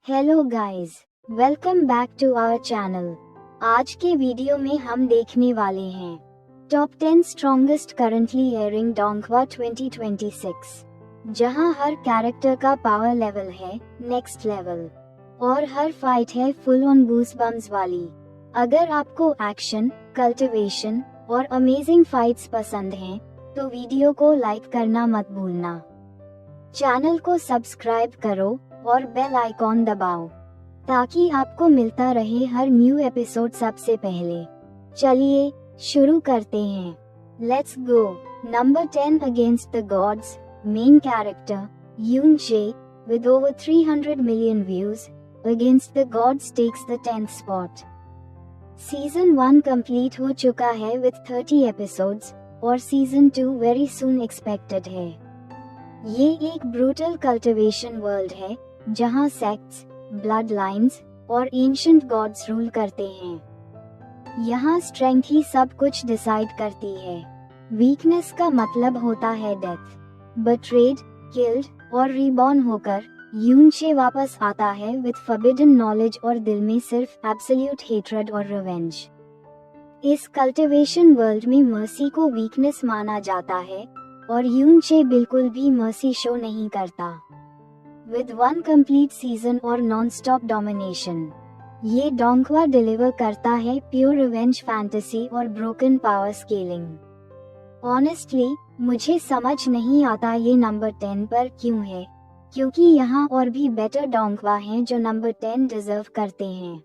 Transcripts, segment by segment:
Hello guys, welcome back to our channel. आज के video में हम देखने वाले हैं top 10 strongest currently airing donghua 2026, जहां हर कैरेक्टर का पावर लेवल है नेक्स्ट लेवल और हर फाइट है फुल ऑन गूज़बम्प्स वाली। अगर आपको एक्शन, कल्टिवेशन और अमेजिंग फाइट्स पसंद हैं, तो वीडियो को लाइक करना मत भूलना। चैनल को सब्सक्राइब करो और बेल आइकॉन दबाओ ताकि आपको मिलता रहे हर न्यू एपिसोड सबसे पहले। चलिए शुरू करते हैं। Let's go. Number 10 against the gods main character Yun Che with over 300 million views, Against the Gods takes the 10th spot. Season 1 complete हो चुका है with 30 एपिसोड्स और सीजन 2 वेरी सून एक्सपेक्टेड है। ये एक ब्रूटल कल्टिवेशन वर्ल्ड है जहां sects, blood lines और एंशिएंट गॉड्स रूल करते हैं। यहाँ स्ट्रेंथ ही सब कुछ डिसाइड करती है। वीकनेस का मतलब होता है डेथ। बिट्रेड, किल्ड और रीबॉर्न होकर यूनचे वापस आता है विद फॉरबिडन नॉलेज और दिल में सिर्फ एब्सोल्यूट हेट्रेड और रिवेंज। इस कल्टिवेशन वर्ल्ड में मर्सी को वीकनेस माना जाता है और यूनचे बिल्कुल भी मर्सी शो नहीं करता। विद 1 कंप्लीट सीजन और नॉन स्टॉप डोमिनेशन, ये डोंघवा डिलीवर करता है प्योर रिवेंज फैंटेसी और ब्रोकन पावर स्केलिंग। ऑनेस्टली मुझे समझ नहीं आता ये नंबर 10 पर क्यों है, क्योंकि यहाँ और भी बेटर डोंघवा हैं जो नंबर 10 डिजर्व करते हैं,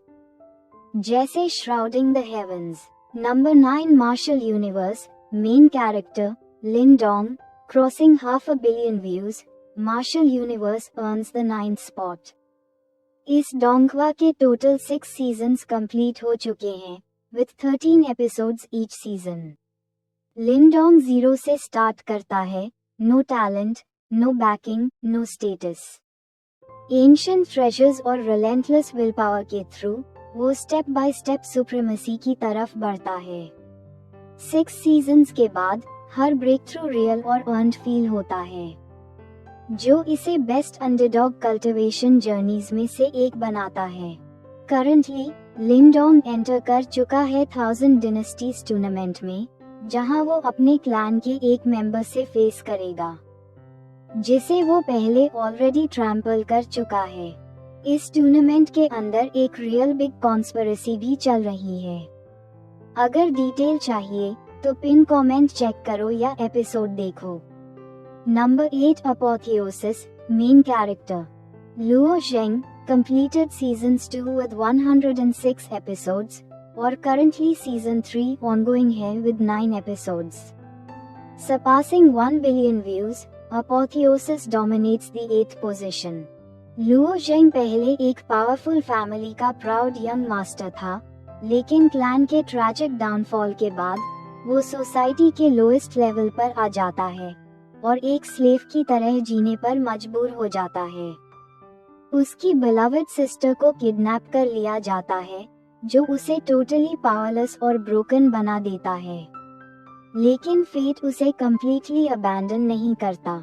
जैसे shrouding the heavens. Number 9 martial universe main character Lin Dong, crossing 500 million views, martial universe earns the 9th spot. इस डोंघवा के टोटल 6 सीजन्स कंप्लीट हो चुके हैं with 13 episodes each season. Lin Dong 0 से start करता है, no talent, no backing, no status. Ancient treasures और relentless will power के थ्रू वो स्टेप बाय स्टेप सुप्रीमेसी की तरफ बढ़ता है। 6 सीजन्स के बाद हर ब्रेक थ्रू रियल और अर्न्ड फील होता है, जो इसे बेस्ट अंडरडॉग कल्टिवेशन जर्नीज में से एक बनाता है। करंटली लिन डोंग एंटर कर चुका है 1000 डिनेस्टीज टूर्नामेंट में, जहां वो अपने क्लैन के एक मेंबर से फेस करेगा, जिसे वो पहले ऑलरेडी ट्रैम्पल कर चुका है। इस टूर्नामेंट के अंदर एक रियल बिग कॉन्स्पिरेसी भी चल रही है। अगर डिटेल चाहिए तो पिन कमेंट चेक करो या एपिसोड देखो। Number 8 apotheosis main character Luo Zheng completed seasons 2 with 106 episodes और currently season 3 ongoing है with 9 episodes. Surpassing 1 billion views, Apotheosis dominates the 8th position. Luo Zheng पहले एक पावरफुल फैमिली का proud young master था, लेकिन clan के tragic downfall के बाद वो सोसाइटी के लोएस्ट लेवल पर आ जाता है और एक स्लेव की तरह जीने पर मजबूर हो जाता है। उसकी बिलवड सिस्टर को किडनैप कर लिया जाता है, जो उसे टोटली पावरलेस और ब्रोकन बना देता है। लेकिन फेट उसे कंप्लीटली अबैंडन नहीं करता।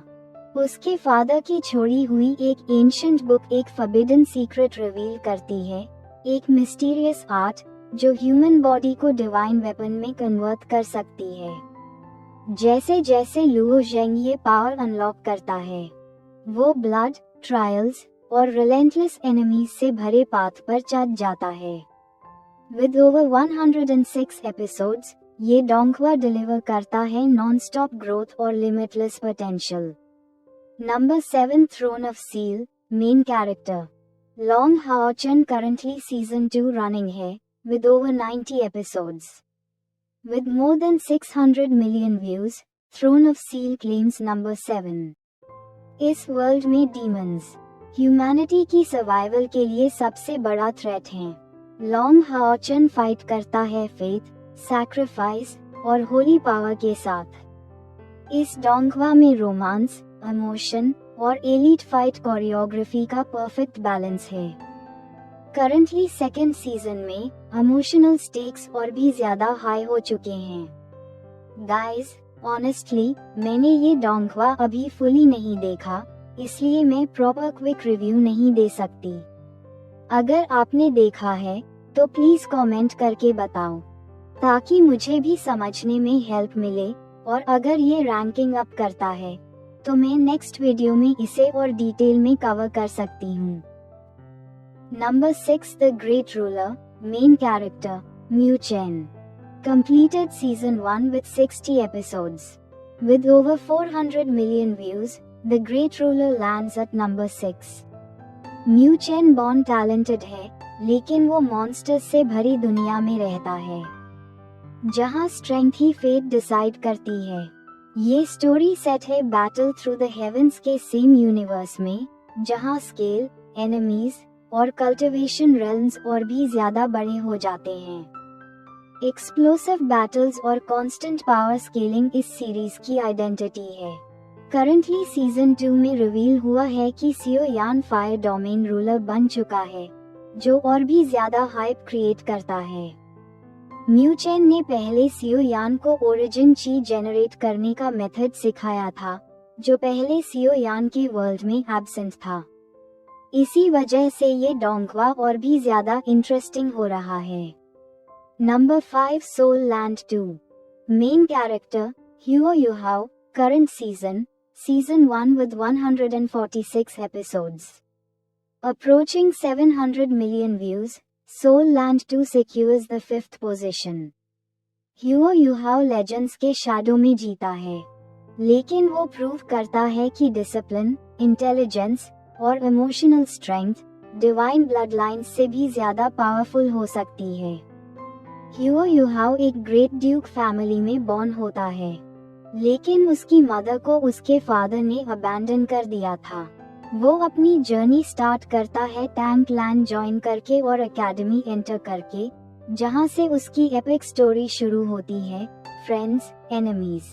उसके फादर की छोड़ी हुई एक एंशिएंट बुक एक फॉरबिडन सीक्रेट रिवील करती है, एक मिस्टीरियस आर्ट जो ह्यूमन बॉडी को डिवाइन वेपन में कन्वर्ट कर सकती है। जैसे जैसे लुओ जेंग ये पावर अनलॉक करता है, वो ब्लड, ट्रायल्स और रिलेंटलेस एनिमीज से भरे पाथ पर चढ़ जाता है। विद ओवर 106 एपिसोड्स, ये डोंघवा डिलीवर करता है नॉन स्टॉप ग्रोथ और limitless potential. Number 7 throne of seal main character Long Haochen currently season 2 running है with over 90 episodes. With more than 600 million views, Throne of Seal claims number 7. इस world में demons humanity की survival के लिए सबसे बड़ा threat हैं। Long हाओचन fight करता है फेथ, सैक्रिफाइस और होली पावर के साथ। इस डोंघवा में रोमांस, इमोशन और एलीट फाइट कोरियोग्राफी का परफेक्ट बैलेंस है। करंटली 2nd सीजन में इमोशनल स्टेक्स और भी ज्यादा हाई हो चुके हैं। गाइस, ऑनेस्टली मैंने ये डोंघवा अभी फुली नहीं देखा, इसलिए मैं प्रॉपर क्विक रिव्यू नहीं दे सकती। अगर आपने देखा है तो प्लीज कमेंट करके बताओ, ताकि मुझे भी समझने में हेल्प मिले, और अगर ये रैंकिंग अप करता है तो मैं नेक्स्ट वीडियो में इसे और डिटेल में कवर कर सकती हूँ। Number 6, the great ruler, main character mu chain, completed season 1 with 60 episodes. With over 400 million views, The Great Ruler lands at number 6. Mu chain born talented है, लेकिन वो मॉन्स्टर्स से भरी दुनिया में रहता है, जहाँ स्ट्रेंथ ही फेट डिसाइड करती है। ये स्टोरी सेट है बैटल थ्रू द हेवेंस के सेम यूनिवर्स में, जहाँ स्केल, एनिमीज और कल्टिवेशन रेल्म्स और भी ज्यादा बड़े हो जाते हैं। एक्सप्लोसिव बैटल्स और कांस्टेंट पावर स्केलिंग इस सीरीज की आइडेंटिटी है। करंटली सीजन 2 में रिवील हुआ है कि सियो यान फायर डोमेन रूलर बन चुका है, जो और भी ज्यादा हाइप क्रिएट करता है। म्यू चेन ने पहले सियो यान को ओरिजिन ची जनरेट करने का मेथड सिखाया था, जो पहले सियो यान के वर्ल्ड में एब्सेंट था। इसी वजह से ये डोंगवा और भी ज्यादा इंटरेस्टिंग हो रहा है। Number 5, soul land 2, main character Huo Yuhao, current season 1 with 146 episodes. Approaching 700 million views, Soul Land 2 secures the 5th position. Huo Yuhao legends के शैडो में जीता है, लेकिन वो प्रूव करता है कि डिसिप्लिन, इंटेलिजेंस और emotional strength divine blood line से भी ज्यादा पावरफुल हो सकती है। ह्यूओ युहाओ एक ग्रेट ड्यूक फैमिली में बॉर्न होता है, लेकिन उसकी मदर को उसके फादर ने अबैंडन कर दिया था। वो अपनी जर्नी स्टार्ट करता है टैंक लैंड ज्वाइन करके और एकेडमी एंटर करके, जहां से उसकी एपिक स्टोरी शुरू होती है, फ्रेंड्स, एनिमीज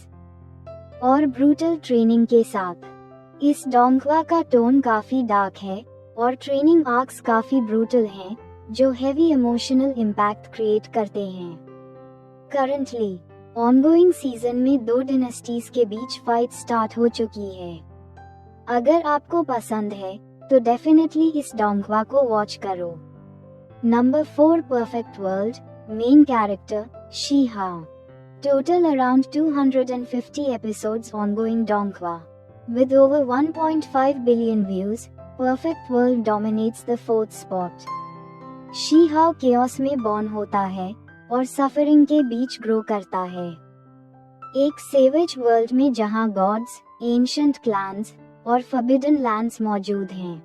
और ब्रूटल ट्रेनिंग के साथ। इस डोंगवा का टोन काफी डार्क है और ट्रेनिंग आर्क्स काफी ब्रूटल हैं, जो हेवी इमोशनल इम्पैक्ट क्रिएट करते हैं। करंटली ऑनगोइंग सीजन में 2 डिनेस्टीज के बीच फाइट स्टार्ट हो चुकी है। अगर आपको पसंद है तो डेफिनेटली इस डोंगवा को वॉच करो। Number 4, perfect world, main character Shi Hao, total around 250 episodes ongoing donghua. With over 1.5 billion views, Perfect World dominates the 4th spot. She हाओ केओस में बॉर्न होता है और सफरिंग के बीच ग्रो करता है, एक सेवेज वर्ल्ड में जहां गॉड्स, एंशिएंट क्लैंस और फॉरबिडन लैंड्स मौजूद हैं।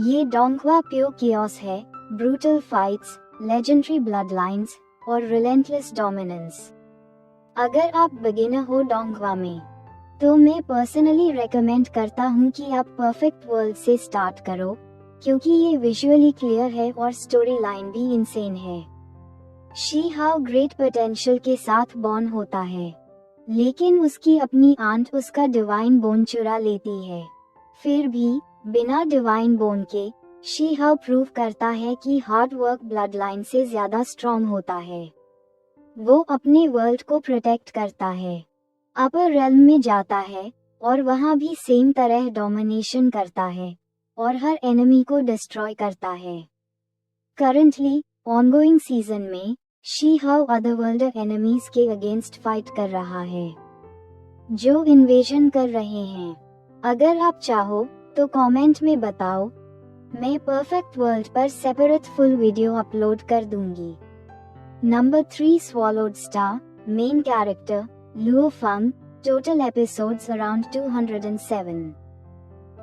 ये डोंगवा प्योर केओस है, brutal fights, legendary blood lines और रिलेंटलेस डोमिनेंस। अगर आप बिगिनर हो डोंगवा में, तो मैं पर्सनली रेकमेंड करता हूँ कि आप परफेक्ट वर्ल्ड से स्टार्ट करो, क्योंकि ये विजुअली क्लियर है और स्टोरी लाइन भी इंसेन है। शी हाओ ग्रेट पोटेंशियल के साथ बॉर्न होता है, लेकिन उसकी अपनी आंट उसका डिवाइन बोन चुरा लेती है। फिर भी बिना डिवाइन बोन के शी हाओ प्रूव करता है कि हार्ड वर्क ब्लड लाइन से ज्यादा स्ट्रॉन्ग होता है। वो अपने वर्ल्ड को प्रोटेक्ट करता है, अपर रेल्म में जाता है और वहाँ भी सेम तरह डोमिनेशन करता है और हर एनिमी को डिस्ट्रॉय करता है। करंटली ऑनगोइंग सीजन में शी हाओ अदरवर्ल्ड एनिमीज के अगेंस्ट फाइट कर रहा है, जो इन्वेजन कर रहे हैं। अगर आप चाहो तो कमेंट में बताओ, मैं परफेक्ट वर्ल्ड पर सेपरेट फुल वीडियो अपलोड कर दूंगी। Number 3, swallowed star, main character Luo Feng, total episodes around 207।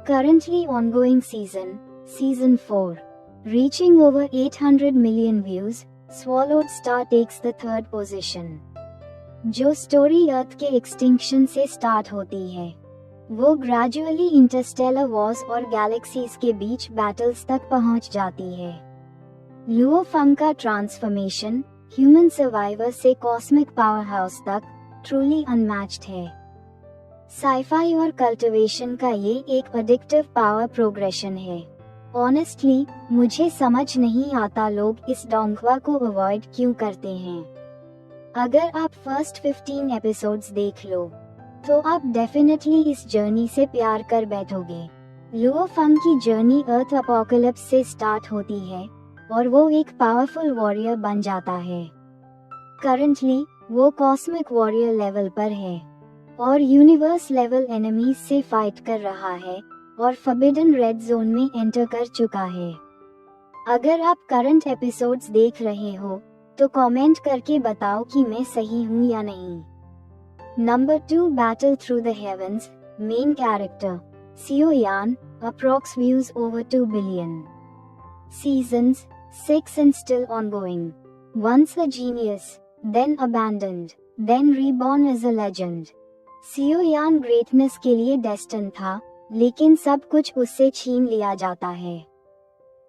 Currently ongoing season 4, reaching over 800 million views, Swallowed Star takes the 3rd position. जो स्टोरी अर्थ के extinction से start होती है, वो gradually Interstellar Wars और galaxies के बीच बैटल्स तक पहुंच जाती है। लुओ फंग का ट्रांसफॉर्मेशन ह्यूमन सर्वाइवर से कॉस्मिक पावर हाउस तक ट्रूली अनमैच्ड है। साइफाई और कल्टिवेशन का ये एक एडिक्टिव पावर प्रोग्रेशन है। ऑनेस्टली मुझे समझ नहीं आता लोग इस डोंगवा को अवॉइड क्यों करते हैं। अगर आप फर्स्ट 15 एपिसोड्स देख लो, तो आप डेफिनेटली इस जर्नी से प्यार कर बैठोगे। लुओ फंग की जर्नी अर्थ अपोकलिप्स से स्टार्ट होती है और वो एक पावरफुल वॉरियर बन जाता है। करंटली वो कॉस्मिक वॉरियर लेवल पर है और यूनिवर्स लेवल एनिमीज से फाइट कर रहा है और फॉरबिडन रेड जोन में एंटर कर चुका है। अगर आप करंट एपिसोड्स देख रहे हो तो कमेंट करके बताओ कि मैं सही हूँ या नहीं। Number 2, battle through the heavens. Main character Xiao Yan, approx views over 2 billion. Seasons 6 and still ongoing. Once a genius, then abandoned, then reborn as a legend. सियो यान ग्रेटनेस के लिए डेस्टिन था, लेकिन सब कुछ उससे छीन लिया जाता है।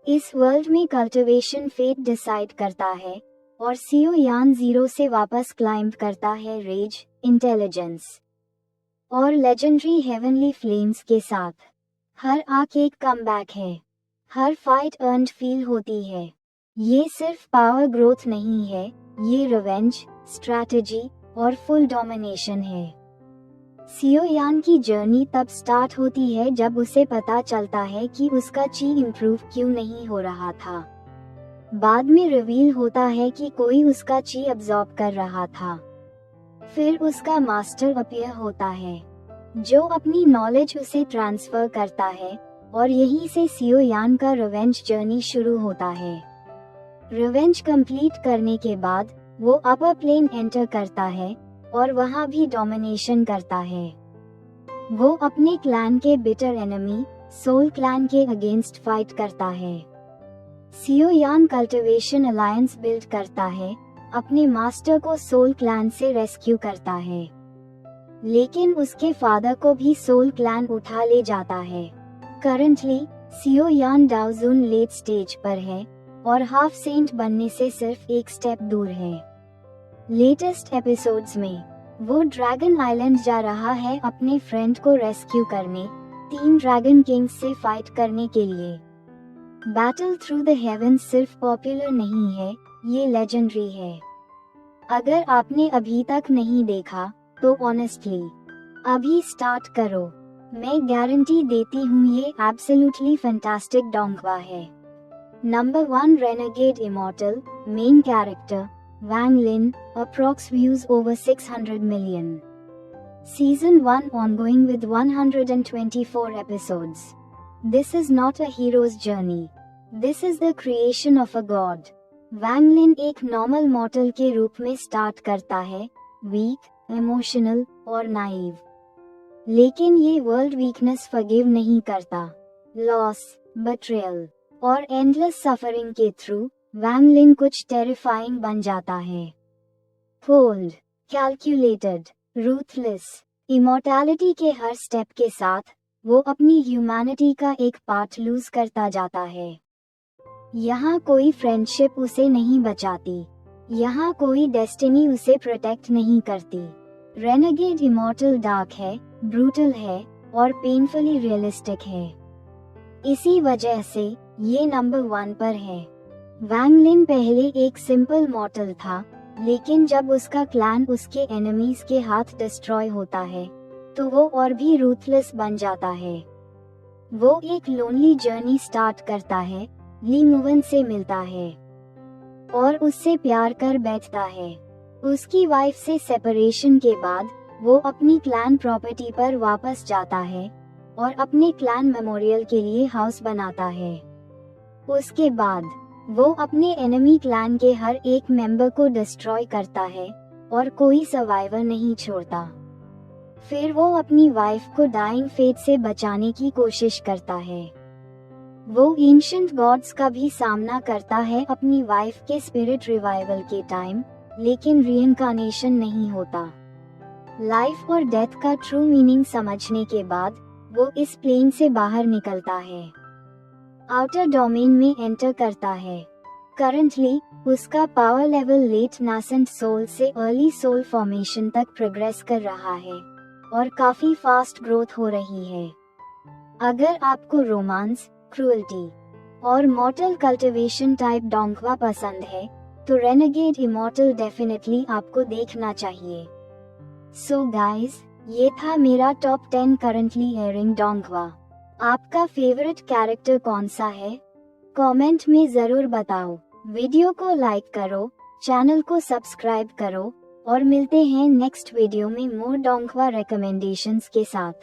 इस वर्ल्ड में कल्टिवेशन फेट डिसाइड करता है और सियो यान जीरो से वापस क्लाइंब करता है रेज, इंटेलिजेंस और लेजेंडरी हेवनली फ्लेम्स के साथ। हर आर्क एक कमबैक है, हर फाइट अर्न्ड फील होती है। ये सिर्फ पावर ग्रोथ नहीं है, ये रिवेंज, स्ट्रैटेजी और फुल डोमिनेशन है। सियो यान की जर्नी तब स्टार्ट होती है जब उसे पता चलता है कि उसका ची इम्प्रूव क्यों नहीं हो रहा था। बाद में रिवील होता है कि कोई उसका ची अब्सॉर्ब कर रहा था। फिर उसका मास्टर अपीयर होता है, जो अपनी नॉलेज उसे ट्रांसफर करता है और यहीं से सियो यान का रिवेंज जर्नी शुरू होता है। रिवेंज कंप्लीट करने के बाद वो अपर प्लेन एंटर करता है और वहां भी डोमिनेशन करता है। वो अपने क्लैन के बिटर एनिमी सोल क्लैन के अगेंस्ट फाइट करता है। सियो यान कल्टिवेशन अलायंस बिल्ड करता है, अपने मास्टर को सोल क्लैन से रेस्क्यू करता है, लेकिन उसके फादर को भी सोल क्लैन उठा ले जाता है। करंटली सियो यान डाओजुन लेट स्टेज पर है और हाफ सेंट बनने से सिर्फ एक स्टेप दूर है। लेटेस्ट एपिसोड्स में वो ड्रैगन आइलैंड जा रहा है अपने फ्रेंड को रेस्क्यू करने, 3 ड्रैगन किंग्स से फाइट करने के लिए। बैटल थ्रू द हेवंस सिर्फ पॉपुलर नहीं है, ये लेजेंडरी है। अगर आपने अभी तक नहीं देखा तो ऑनेस्टली अभी स्टार्ट करो। मैं गारंटी देती हूँ ये एब्सोल्युटली फैंटास्टिक डोंगवा है। Number 1, renegade immortal. Main character Wang Lin, approx views over 600 million. Season 1 ongoing with 124 episodes. This is not a hero's journey. This is the creation of a god. Wang Lin एक normal मॉर्टल के रूप में start करता है, week, emotional और naive. लेकिन ये world weakness forgive नहीं करता। लॉस, बिट्रेयल और एंडलेस सफरिंग के थ्रू वैंग लिन कुछ टेरिफाइंग बन जाता है। कोल्ड, कैलकुलेटेड, रूथलेस, इमॉर्टैलिटी के हर स्टेप के साथ वो अपनी ह्यूमैनिटी का एक पार्ट लूज करता जाता है। यहाँ कोई फ्रेंडशिप उसे नहीं बचाती, यहाँ कोई डेस्टिनी उसे प्रोटेक्ट नहीं करती। रेनेगेड इमॉर्टल डार्क है, ब्रूटल है और पेनफुली रियलिस्टिक है। इसी वजह से ये नंबर 1 पर है। वैंग लिन पहले एक सिंपल मॉर्टल था, लेकिन जब उसका क्लैन उसके एनिमीज के हाथ डिस्ट्रॉय होता है तो वो और भी रूथलेस बन जाता है। वो एक लोनली जर्नी स्टार्ट करता है, ली मुवन से मिलता है और उससे प्यार कर बैठता है। उसकी वाइफ से सेपरेशन के बाद वो अपनी क्लैन प्रॉपर्टी पर वापस जाता है और अपने क्लैन मेमोरियल के लिए हाउस बनाता है। उसके बाद वो अपने एनिमी क्लैन के हर एक मेंबर को डिस्ट्रॉय करता है और कोई सर्वाइवर नहीं छोड़ता। फिर वो अपनी वाइफ को डाइंग फेट से बचाने की कोशिश करता है। वो एंशिएंट गॉड्स का भी सामना करता है अपनी वाइफ के स्पिरिट रिवाइवल के टाइम, लेकिन रीइंकार्नेशन नहीं होता। लाइफ और डेथ का ट्रू मीनिंग समझने के बाद वो इस प्लेन से बाहर निकलता है, आउटर डोमेन में एंटर करता है। करंटली उसका power level late nascent soul से अर्ली सोल फॉर्मेशन तक प्रोग्रेस कर रहा है और काफी फास्ट ग्रोथ हो रही है। अगर आपको रोमांस, क्रूएल्टी और मॉर्टल कल्टिवेशन टाइप डोंगवा पसंद है तो रेनेगेड इमॉर्टल डेफिनेटली आपको देखना चाहिए। सो गाइस, ये था मेरा टॉप 10 करंटली एयरिंग डोंगवा। आपका फेवरेट कैरेक्टर कौन सा है? कमेंट में जरूर बताओ। वीडियो को लाइक करो, चैनल को सब्सक्राइब करो और मिलते हैं नेक्स्ट वीडियो में मोर डोंघवा रिकमेंडेशंस के साथ।